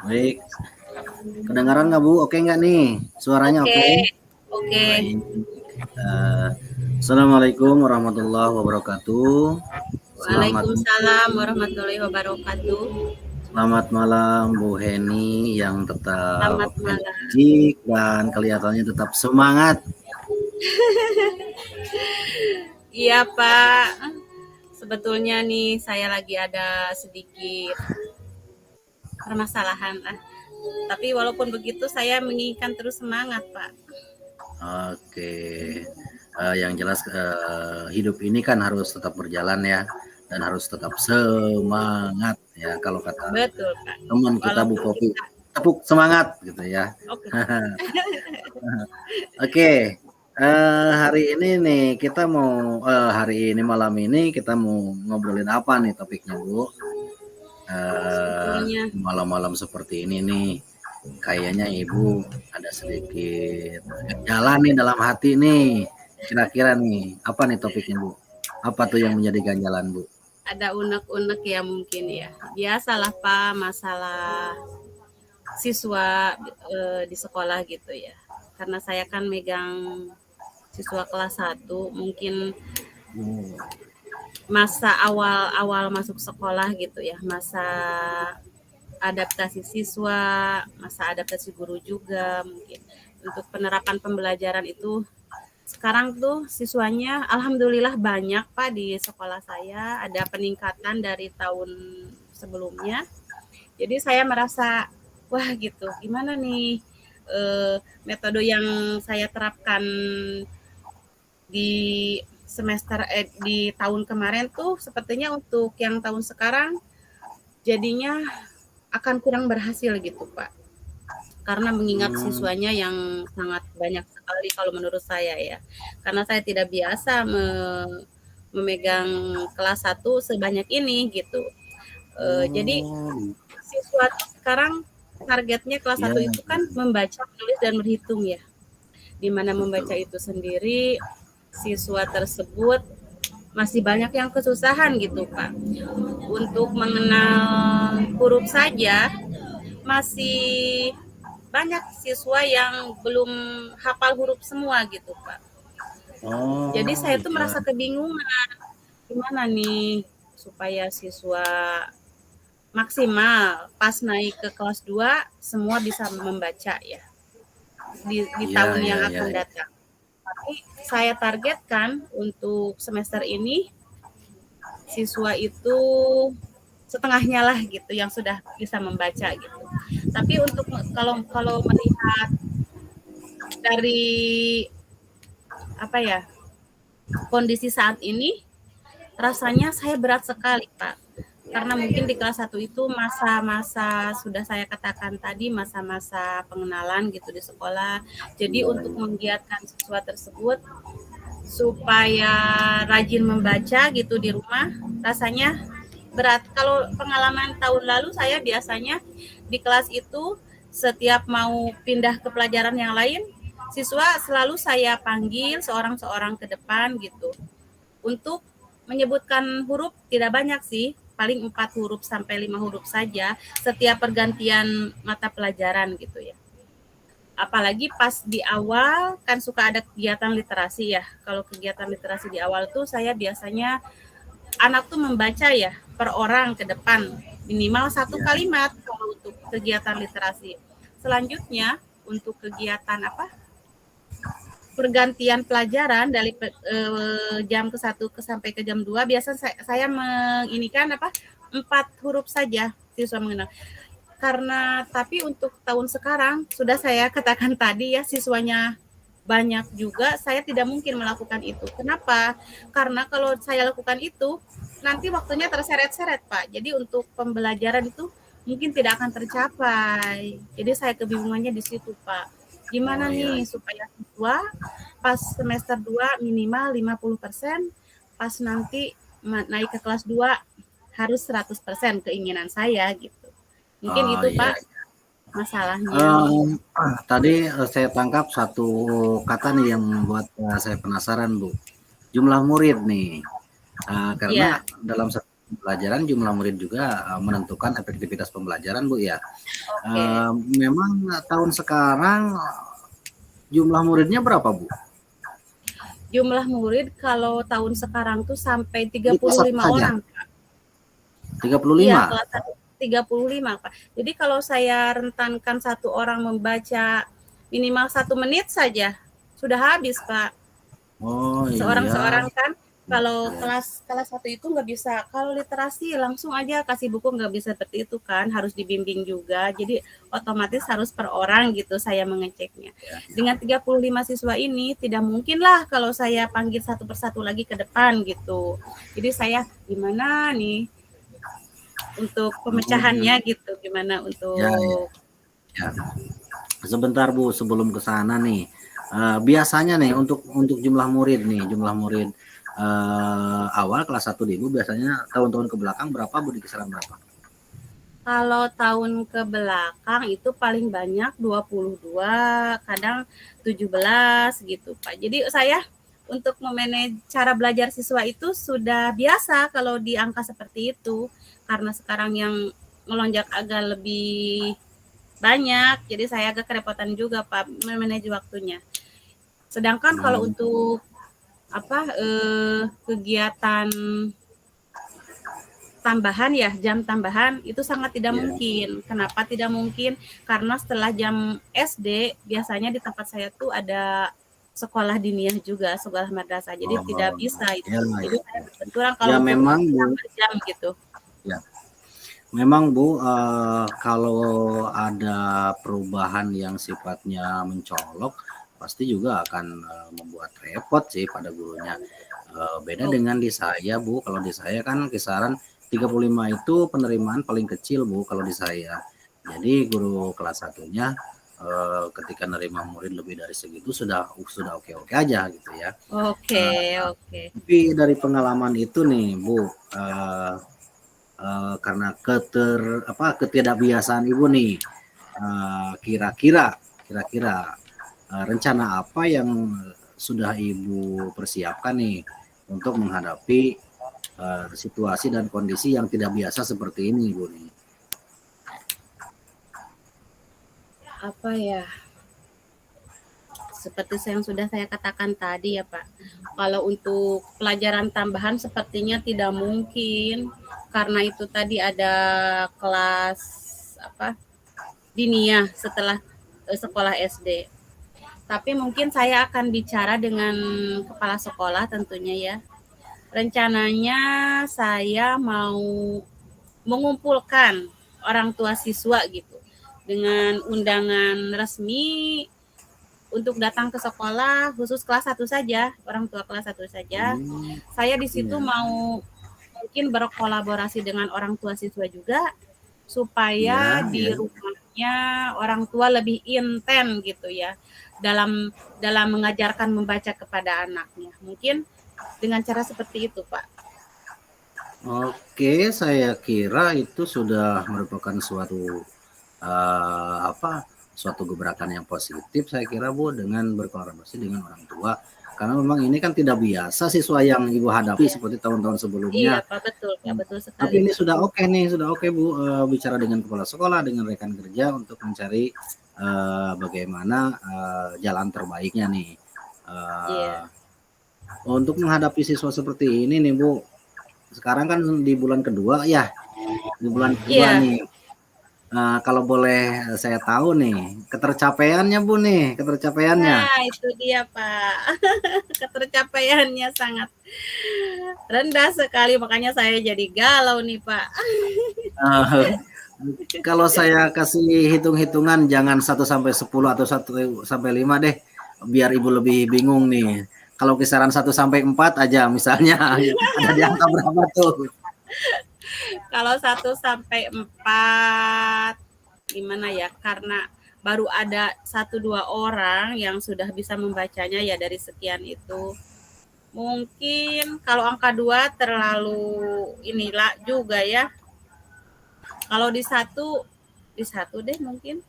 Baik, kedengaran nggak Bu? Oke nggak nih? Suaranya Oke, oke? oke. Baik. Eh, Assalamualaikum warahmatullahi wabarakatuh. Selamat Waalaikumsalam warahmatullahi wabarakatuh. selamat malam Bu Heni yang tetap Selamat malam. energik dan kelihatannya tetap semangat. Iya, Pak. Sebetulnya nih saya lagi ada sedikit permasalahan lah. Tapi walaupun begitu saya menginginkan terus semangat, Pak. Oke, yang jelas hidup ini kan harus tetap berjalan ya, dan harus tetap semangat ya. Kalau kata Betul, Pak. teman kita Bu Walaupun Popi, kita tepuk semangat gitu ya. oke. Oke, hari ini nih kita mau hari ini malam ini kita mau ngobrolin apa nih topiknya Bu? Sebetulnya Malam-malam seperti ini nih, kayaknya Ibu ada sedikit jalan nih dalam hati nih. Kira-kira nih, apa nih topiknya Bu? Apa tuh yang menjadi ganjalan Bu? ada unek-unek ya mungkin ya. Biasalah, Pak, masalah siswa di sekolah gitu ya. Karena saya kan megang siswa kelas 1, mungkin masa awal-awal masuk sekolah gitu ya, masa adaptasi siswa, masa adaptasi guru juga mungkin. Untuk penerapan pembelajaran itu sekarang tuh siswanya alhamdulillah banyak Pak di sekolah saya, ada peningkatan dari tahun sebelumnya. Jadi saya merasa wah gitu, gimana nih metode yang saya terapkan di di tahun kemarin tuh sepertinya untuk yang tahun sekarang jadinya akan kurang berhasil gitu Pak. Karena mengingat Hmm, siswanya yang sangat banyak sekali kalau menurut saya ya. Karena saya tidak biasa memegang kelas 1 sebanyak ini gitu. Jadi oh, siswa sekarang targetnya kelas iya, 1 itu kan membaca, menulis, dan berhitung ya. Di mana membaca betul. itu sendiri siswa tersebut masih banyak yang kesusahan gitu Pak. Untuk mengenal huruf saja masih banyak siswa yang belum hafal huruf semua gitu Pak. Jadi Oh, saya tuh iya. merasa kebingungan gimana nih supaya siswa maksimal pas naik ke kelas 2 semua bisa membaca ya di Iya, tahun iya, yang iya, akan iya. datang. Tapi saya targetkan untuk semester ini siswa itu setengahnya lah gitu yang sudah bisa membaca gitu. Tapi untuk kalau kalau melihat dari apa ya kondisi saat ini rasanya saya berat sekali Pak. Karena mungkin di kelas 1 itu masa-masa sudah saya katakan tadi masa-masa pengenalan gitu di sekolah. Jadi untuk menggiatkan siswa tersebut supaya rajin membaca gitu di rumah rasanya berat. Kalau pengalaman tahun lalu saya biasanya di kelas itu setiap mau pindah ke pelajaran yang lain, siswa selalu saya panggil seorang-seorang ke depan gitu. Untuk menyebutkan huruf tidak banyak sih, paling 4 huruf sampai 5 huruf saja setiap pergantian mata pelajaran gitu ya. Apalagi pas di awal kan suka ada kegiatan literasi ya. Kalau kegiatan literasi di awal tuh saya biasanya anak tuh membaca ya per orang ke depan minimal satu Iya. kalimat kalau untuk kegiatan literasi. Selanjutnya untuk kegiatan apa pergantian pelajaran dari jam ke satu ke sampai ke jam 2 biasa saya menginikan apa 4 huruf saja siswa mengenal. Karena tapi untuk tahun sekarang sudah saya katakan tadi ya siswanya banyak juga saya tidak mungkin melakukan itu. Kenapa? Karena kalau saya lakukan itu nanti waktunya terseret-seret Pak. Jadi untuk pembelajaran itu mungkin tidak akan tercapai. Jadi saya kebingungannya di situ Pak. Gimana Oh, iya. nih supaya siswa pas semester 2 minimal 50%, pas nanti naik ke kelas 2 harus 100% keinginan saya gitu. Mungkin Oh, itu iya. Pak masalahnya nih. Tadi saya tangkap satu kata nih yang membuat saya penasaran Bu. Jumlah murid nih, karena Iya, dalam pembelajaran, jumlah murid juga menentukan efektivitas pembelajaran, Bu, ya. Oke. Memang tahun sekarang jumlah muridnya berapa, Bu? Jumlah murid kalau tahun sekarang tuh sampai Di kelas 1 35 saja? orang. 35? Iya, kelas 1 35, Pak. Jadi kalau saya rentankan satu orang membaca minimal 1 menit saja, sudah habis, Pak. Oh iya. Seorang-seorang kan kalau Oke. kelas 1 itu nggak bisa, kalau literasi langsung aja kasih buku nggak bisa seperti itu kan, harus dibimbing juga. Jadi otomatis harus per orang gitu saya mengeceknya. Ya, Dengan 35 siswa ini tidak mungkin lah kalau saya panggil satu persatu lagi ke depan gitu. Jadi saya gimana nih untuk pemecahannya gitu, gimana ya, ya, untuk ya. Sebentar, Bu, sebelum ke sana nih. Biasanya nih untuk jumlah murid awal kelas 1 di Ibu biasanya tahun-tahun ke belakang berapa, Bu, di kisaran berapa? kalau tahun ke belakang itu paling banyak 22, kadang 17 gitu, Pak. Jadi saya untuk memanage cara belajar siswa itu sudah biasa kalau di angka seperti itu. Karena sekarang yang melonjak agak lebih banyak, jadi saya agak kerepotan juga, Pak, memanage waktunya. Sedangkan kalau untuk kegiatan tambahan ya, jam tambahan itu sangat tidak Ya. mungkin. Kenapa tidak mungkin? Karena setelah jam SD biasanya di tempat saya tuh ada sekolah diniyah juga, sekolah madrasah. Jadi tidak bisa itu. Ya, Jadi saya berbenturan kalau ya untuk memang, Bu. jam gitu. Ya, memang, Bu, kalau ada perubahan yang sifatnya mencolok, pasti juga akan membuat repot sih pada gurunya. Beda Oh, dengan di saya, Bu. Kalau di saya kan kisaran 35 itu penerimaan paling kecil, Bu, kalau di saya. Jadi guru kelas satunya ketika nerima murid lebih dari segitu sudah oke-oke aja gitu ya. oke, oke. Tapi dari pengalaman itu nih, Bu, karena ketidakbiasaan Ibu nih, kira-kira rencana apa yang sudah Ibu persiapkan nih untuk menghadapi situasi dan kondisi yang tidak biasa seperti ini, Bu? Apa ya? Seperti yang sudah saya katakan tadi ya, Pak. Kalau untuk pelajaran tambahan sepertinya tidak mungkin karena itu tadi ada kelas diniyah setelah sekolah SD. Tapi mungkin saya akan bicara dengan kepala sekolah tentunya ya. Rencananya saya mau mengumpulkan orang tua siswa gitu dengan undangan resmi untuk datang ke sekolah khusus kelas 1 saja, orang tua kelas 1 saja. Saya di situ mau mungkin berkolaborasi dengan orang tua siswa juga supaya di rumahnya orang tua lebih inten gitu ya dalam mengajarkan membaca kepada anaknya. Mungkin dengan cara seperti itu, Pak. Oke, saya kira itu sudah merupakan suatu gebrakan yang positif, saya kira, Bu, dengan berkolaborasi dengan orang tua. Karena memang ini kan tidak biasa siswa yang Ibu hadapi seperti tahun-tahun Iya, sebelumnya. Pak, betul, Pak, betul Tapi sekali. ini sudah oke, Bu, bicara dengan kepala sekolah, dengan rekan kerja untuk mencari bagaimana jalan terbaiknya nih. Iya. Untuk menghadapi siswa seperti ini nih, Bu, sekarang kan di bulan kedua ya, di bulan kedua Iya. nih. Kalau boleh saya tahu nih, ketercapaiannya, Bu, nih, ketercapaiannya. Nah, itu dia, Pak. Ketercapaiannya sangat rendah sekali, makanya saya jadi galau nih, Pak. Kalau saya kasih hitung-hitungan jangan 1 sampai 10 atau 1 sampai 5 deh, biar Ibu lebih bingung nih. Kalau kisaran 1 sampai 4 aja misalnya, ada di angka berapa tuh? Kalau 1 sampai 4 gimana ya? Karena baru ada 1-2 orang yang sudah bisa membacanya ya dari sekian itu. Mungkin kalau angka 2 terlalu inilah juga ya. Kalau di satu deh mungkin.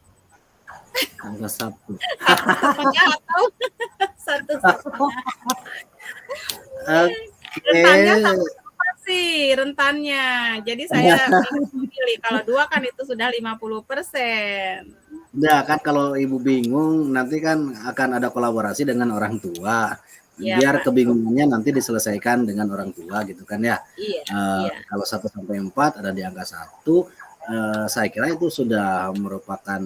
Angka 1. 1,5 atau 1,5. Oke. Rentangnya 1 sih rentannya. Jadi saya bingung pilih. Kalau 2 kan itu sudah 50%. Ya kan kalau Ibu bingung nanti kan akan ada kolaborasi dengan orang tua. Iya, Biar Pak. kebingungannya nanti diselesaikan dengan orang tua gitu kan ya. Iya, iya. Kalau 1 sampai 4 ada di angka 1, saya kira itu sudah merupakan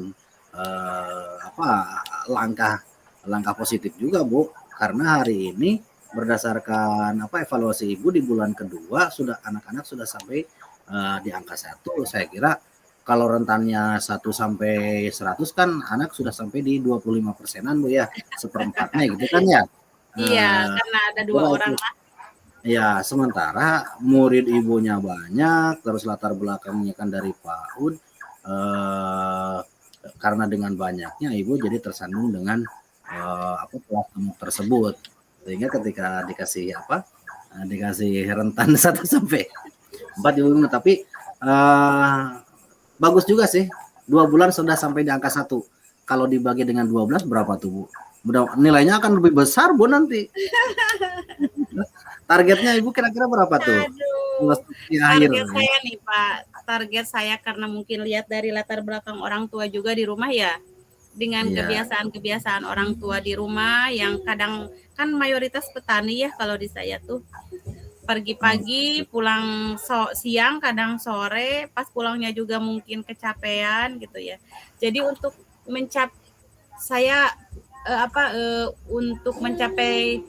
langkah positif juga, Bu. Karena hari ini berdasarkan evaluasi Ibu di bulan kedua sudah anak-anak sudah sampai di angka 1. Saya kira kalau rentannya 1 sampai 100 kan anak sudah sampai di 25%-an, Bu ya, seperempatnya gitu kan ya. Iya, karena ada 2 orang lah. Ya, sementara murid ibunya banyak, terus latar belakangnya kan dari PAUD, karena dengan banyaknya ibu jadi tersandung dengan kelas gemuk tersebut, sehingga ketika dikasih rentan 1 sampai 4 ibu bingung, tapi bagus juga sih, 2 bulan sudah sampai di angka 1. Kalau dibagi dengan 12 berapa tuh, Bu? Nilainya akan lebih besar, Bu, nanti. Targetnya Ibu kira-kira berapa tuh? Aduh, target saya nih Pak, target saya karena mungkin lihat dari latar belakang orang tua juga di rumah ya, dengan kebiasaan-kebiasaan orang tua di rumah yang kadang kan mayoritas petani ya kalau di saya tuh. Pergi pagi, pulang siang, kadang sore, pas pulangnya juga mungkin kecapean gitu ya. Jadi untuk untuk mencapai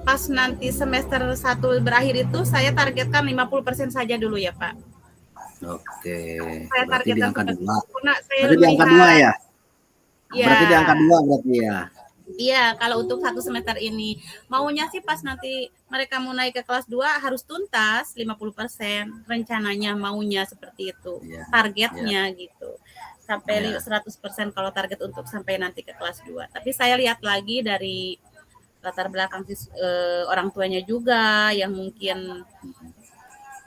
pas nanti semester 1 berakhir itu saya targetkan 50% saja dulu ya, Pak. Oke. Saya berarti di angka 2. Berarti di angka 2 ya? Ya. Berarti di angka 2 berarti ya? Iya, kalau untuk 1 semester ini. Maunya sih pas nanti mereka mau naik ke kelas 2 harus tuntas 50%. Rencananya maunya seperti itu. Targetnya gitu. Sampai 100% kalau target untuk sampai nanti ke kelas 2. Tapi saya lihat lagi dari latar belakang orang tuanya juga yang mungkin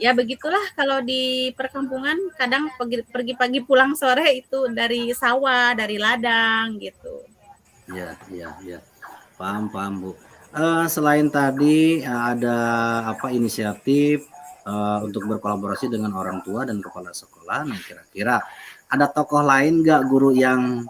ya begitulah kalau di perkampungan kadang pergi pagi pulang sore itu dari sawah, dari ladang gitu. Iya. Paham, Bu. Selain tadi ada inisiatif untuk berkolaborasi dengan orang tua dan kepala sekolah, nah kira-kira ada tokoh lain nggak guru yang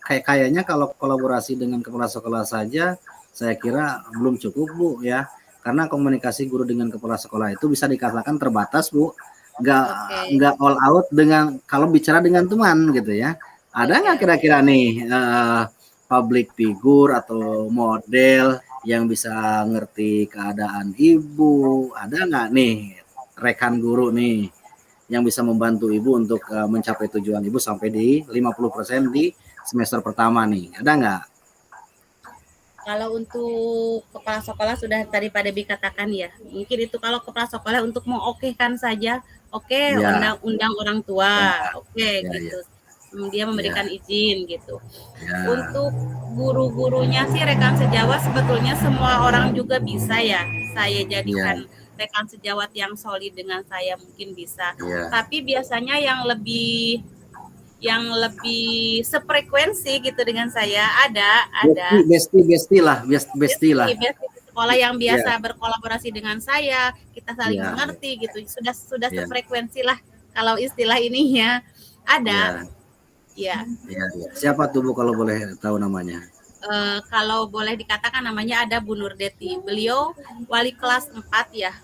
kayaknya kalau kolaborasi dengan kepala sekolah saja saya kira belum cukup, Bu ya, karena komunikasi guru dengan kepala sekolah itu bisa dikatakan terbatas, Bu, nggak all out dengan kalau bicara dengan teman gitu ya. Ada nggak kira-kira nih public figure atau model yang bisa ngerti keadaan ibu? Ada nggak nih rekan guru nih yang bisa membantu ibu untuk mencapai tujuan ibu sampai di 50% di semester pertama nih? Ada nggak? Kalau untuk kepala sekolah sudah tadi Pak Debi katakan ya, mungkin itu kalau kepala sekolah untuk mengokekan saja, undang-undang orang tua, gitu. Dia memberikan izin gitu. Untuk guru-gurunya sih rekan sejawat sebetulnya semua orang juga bisa ya. Saya jadikan rekan sejawat yang solid dengan saya mungkin bisa. Tapi biasanya yang lebih sefrekuensi gitu dengan saya ada bestie lah sekolah yang biasa berkolaborasi dengan saya, kita saling mengerti gitu, sudah sefrekuensi lah kalau istilah ininya ada. Siapa tuh, Bu, kalau boleh tahu namanya? Kalau boleh dikatakan namanya ada Bu Nurdeti. Beliau wali kelas 4 ya.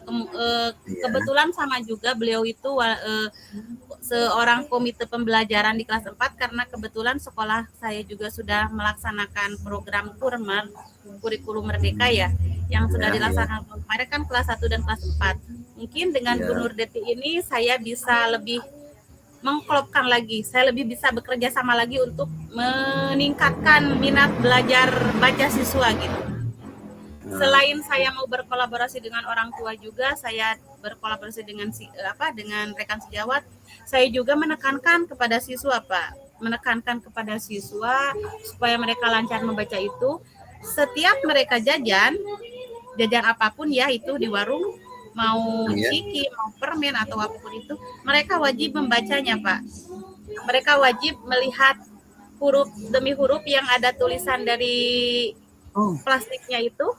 Kebetulan sama juga beliau itu seorang komite pembelajaran di kelas 4 karena kebetulan sekolah saya juga sudah melaksanakan program Kurmer, kurikulum merdeka ya, yang sudah dilaksanakan kemarin kan kelas 1 dan kelas 4. Mungkin dengan Bu Nurdeti ini saya bisa lebih mengklopkan lagi, saya lebih bisa bekerja sama lagi untuk meningkatkan minat belajar baca siswa gitu. Selain saya mau berkolaborasi dengan orang tua juga, saya berkolaborasi dengan rekan sejawat. Saya juga menekankan kepada siswa, Pak, menekankan kepada siswa supaya mereka lancar membaca itu. Setiap mereka jajan apapun ya itu di warung, mau ciki, mau permen atau apapun itu, mereka wajib membacanya, Pak. Mereka wajib melihat huruf demi huruf yang ada tulisan dari plastiknya itu.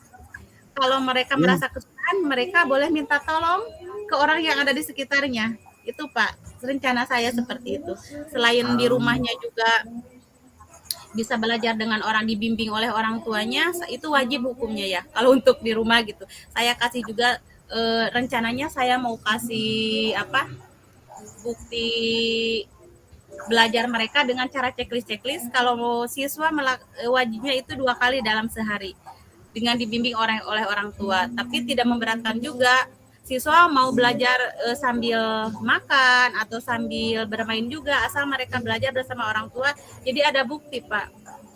Kalau mereka merasa kesulitan, bahkan mereka boleh minta tolong ke orang yang ada di sekitarnya. Itu Pak, rencana saya seperti itu. Selain di rumahnya juga bisa belajar dengan orang, dibimbing oleh orang tuanya, itu wajib hukumnya ya. Kalau untuk di rumah gitu, saya kasih juga rencananya saya mau kasih bukti belajar mereka dengan cara checklist. Kalau mau siswa wajibnya itu 2 kali dalam sehari dengan dibimbing oleh orang tua, tapi tidak memberatkan juga. Siswa mau belajar sambil makan atau sambil bermain juga, asal mereka belajar bersama orang tua. Jadi ada bukti Pak.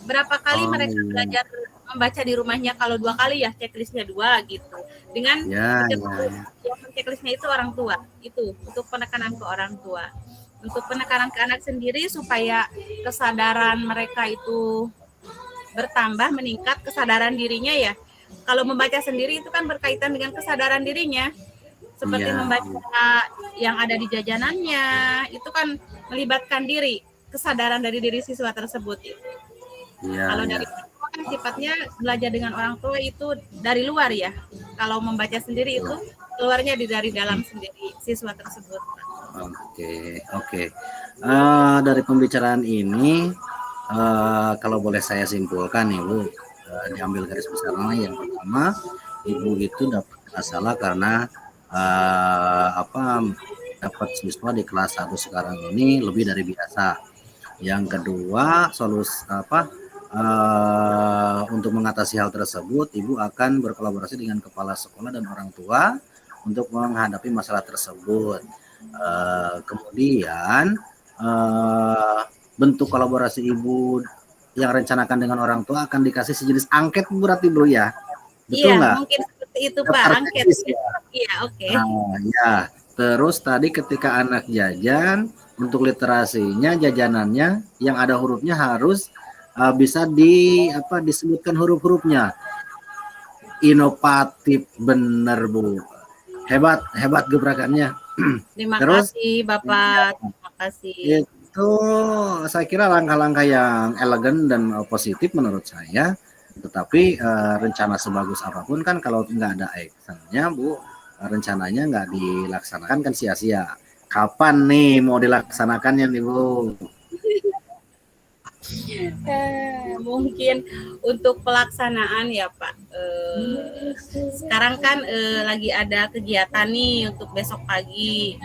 Berapa kali mereka belajar membaca di rumahnya, kalau 2 kali ya checklistnya 2 gitu. Dengan checklistnya itu orang tua. Itu untuk penekanan ke orang tua. Untuk penekanan ke anak sendiri supaya kesadaran mereka itu bertambah, meningkat kesadaran dirinya ya. Kalau membaca sendiri itu kan berkaitan dengan kesadaran dirinya. Seperti membaca yang ada di jajanannya, itu kan melibatkan diri, kesadaran dari diri siswa tersebut. Kalau dari orang tua kan sifatnya belajar dengan orang tua itu dari luar ya. Kalau membaca sendiri itu keluarnya dari dalam sendiri siswa tersebut. Oke. Dari pembicaraan ini, kalau boleh saya simpulkan nih Bu, diambil garis besarnya yang pertama, Ibu itu dapat masalah karena dapat siswa di kelas 1 sekarang ini lebih dari biasa. Yang kedua, untuk mengatasi hal tersebut, Ibu akan berkolaborasi dengan kepala sekolah dan orang tua untuk menghadapi masalah tersebut. Kemudian bentuk kolaborasi Ibu yang rencanakan dengan orang tua akan dikasih sejenis angket berarti Bro ya? Betul nggak? Mungkin seperti itu Pak, angket. Iya, oke. Ya. Terus tadi ketika anak jajan, untuk literasinya, jajanannya yang ada hurufnya harus bisa disebutkan huruf-hurufnya. Inovatif bener Bu. Hebat gebrakannya. Terima kasih Bapak. Terima kasih. Itu saya kira langkah-langkah yang elegan dan positif menurut saya. Tetapi rencana sebagus apapun kan kalau nggak ada actionnya Bu, rencananya nggak dilaksanakan kan sia-sia. Kapan nih mau dilaksanakannya nih Bu? Mungkin untuk pelaksanaan ya Pak. Sekarang kan lagi ada kegiatan nih untuk besok pagi.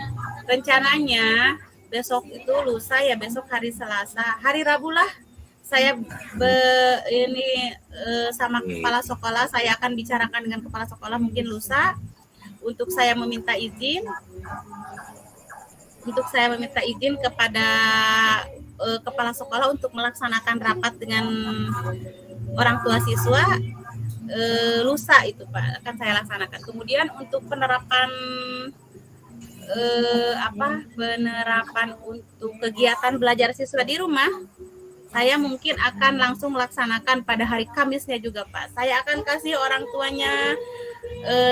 Rencananya besok itu lusa ya, besok hari Selasa, hari Rabu lah. Saya sama kepala sekolah, saya akan bicarakan dengan kepala sekolah mungkin lusa untuk saya meminta izin kepada kepala sekolah untuk melaksanakan rapat dengan orang tua siswa lusa itu Pak, akan saya laksanakan. Kemudian untuk penerapan untuk kegiatan belajar siswa di rumah, saya mungkin akan langsung melaksanakan pada hari Kamisnya juga Pak. Saya akan kasih orang tuanya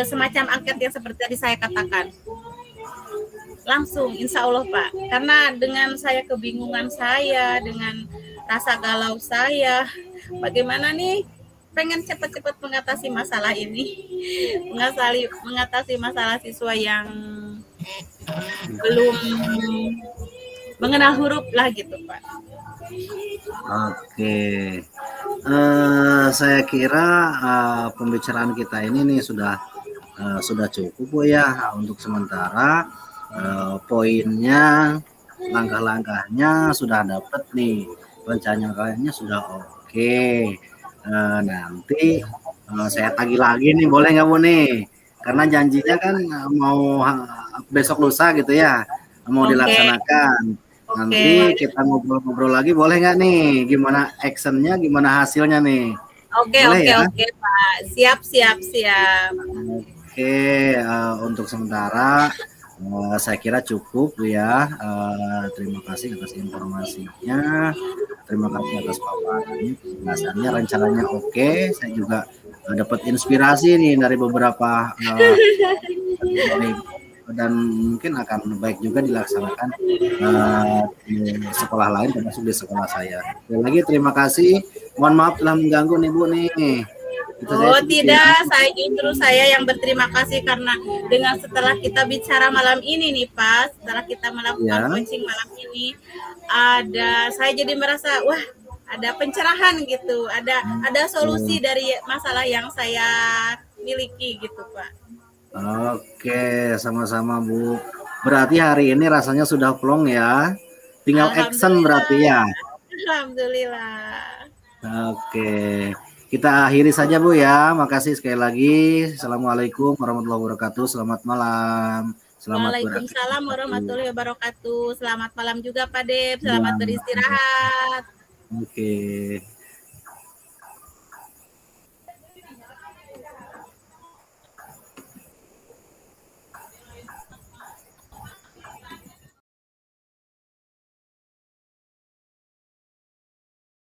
semacam angket yang seperti tadi saya katakan. Langsung, insya Allah Pak. Karena dengan saya kebingungan saya, dengan rasa galau saya, bagaimana nih pengen cepat-cepat mengatasi masalah ini. Mengatasi masalah siswa yang belum mengenal huruf lah gitu Pak. Oke, saya kira pembicaraan kita ini nih sudah cukup Bu ya untuk sementara. Poinnya, langkah-langkahnya sudah dapat nih, rencananya sudah oke. Nanti saya tagih lagi nih, boleh nggak Bu nih? Karena janjinya kan mau besok lusa gitu ya, mau dilaksanakan. Nanti kita ngobrol-ngobrol lagi, boleh nggak nih? Gimana actionnya, gimana hasilnya nih? Oke Pak, siap. Oke, untuk sementara saya kira cukup ya. Terima kasih atas informasinya, terima kasih atas paparannya, penjelasannya, rencananya oke. Saya juga dapat inspirasi nih dari beberapa dan mungkin akan baik juga dilaksanakan di sekolah lain termasuk di sekolah saya. Sekali lagi terima kasih. Mohon maaf telah mengganggu nih Bu nih. Itu saya Oh sedikit. tidak, saya yang berterima kasih karena dengan setelah kita bicara malam ini nih Pak, setelah kita melakukan Ya. coaching malam ini, saya jadi merasa wah ada pencerahan gitu, ada solusi Hmm. dari masalah yang saya miliki gitu Pak. Oke, sama-sama Bu. Berarti hari ini rasanya sudah plong ya. Tinggal action Alhamdulillah, berarti ya. alhamdulillah. Oke. Kita akhiri saja Bu ya. Makasih sekali lagi. Assalamualaikum warahmatullahi wabarakatuh. Selamat malam. Selamat Waalaikumsalam beraktivitas. warahmatullahi wabarakatuh. Selamat malam juga Pak Dep, Ya, selamat beristirahat. oke.